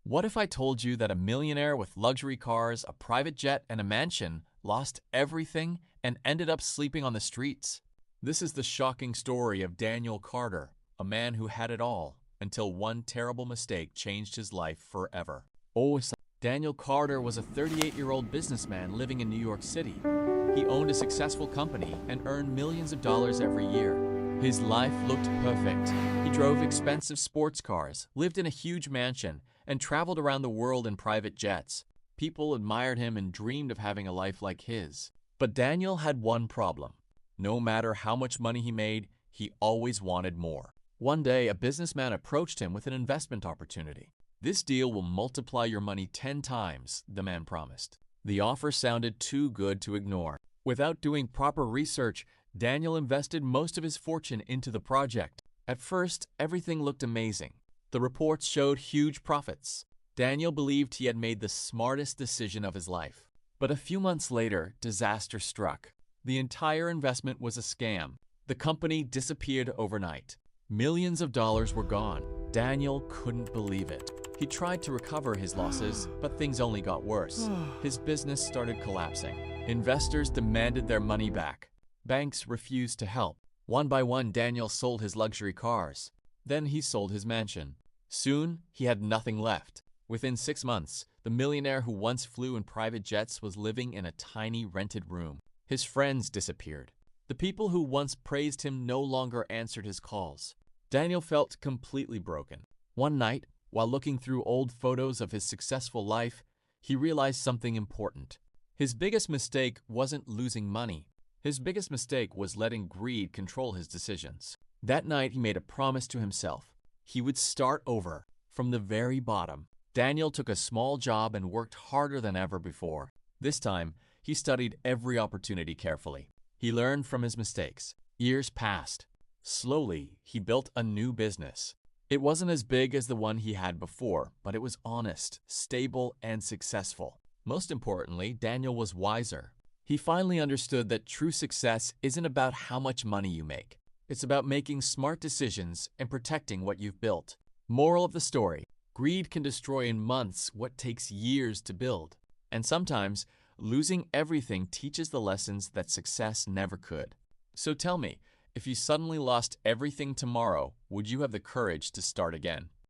What if I told you that a millionaire with luxury cars, a private jet, and a mansion lost everything and ended up sleeping on the streets? This is the shocking story of Daniel Carter, a man who had it all until one terrible mistake changed his life forever. Daniel Carter was a 38-year-old businessman living in New York City. He owned a successful company and earned millions of dollars every year. His life looked perfect. He drove expensive sports cars, lived in a huge mansion, and traveled around the world in private jets. People admired him and dreamed of having a life like his. But Daniel had one problem. No matter how much money he made, he always wanted more. One day, a businessman approached him with an investment opportunity. "This deal will multiply your money 10 times, the man promised. The offer sounded too good to ignore. Without doing proper research, Daniel invested most of his fortune into the project. At first, everything looked amazing. The reports showed huge profits. Daniel believed he had made the smartest decision of his life. But a few months later, disaster struck. The entire investment was a scam. The company disappeared overnight. Millions of dollars were gone. Daniel couldn't believe it. He tried to recover his losses, but things only got worse. His business started collapsing. Investors demanded their money back. Banks refused to help. One by one, Daniel sold his luxury cars. Then he sold his mansion. Soon, he had nothing left. Within 6 months, the millionaire who once flew in private jets was living in a tiny rented room. His friends disappeared. The people who once praised him no longer answered his calls. Daniel felt completely broken. One night, while looking through old photos of his successful life, he realized something important. His biggest mistake wasn't losing money. His biggest mistake was letting greed control his decisions. That night, he made a promise to himself. He would start over, from the very bottom. Daniel took a small job and worked harder than ever before. This time, he studied every opportunity carefully. He learned from his mistakes. Years passed. Slowly, he built a new business. It wasn't as big as the one he had before, but it was honest, stable, and successful. Most importantly, Daniel was wiser. He finally understood that true success isn't about how much money you make. It's about making smart decisions and protecting what you've built. Moral of the story: greed can destroy in months what takes years to build. And sometimes, losing everything teaches the lessons that success never could. So tell me, if you suddenly lost everything tomorrow, would you have the courage to start again?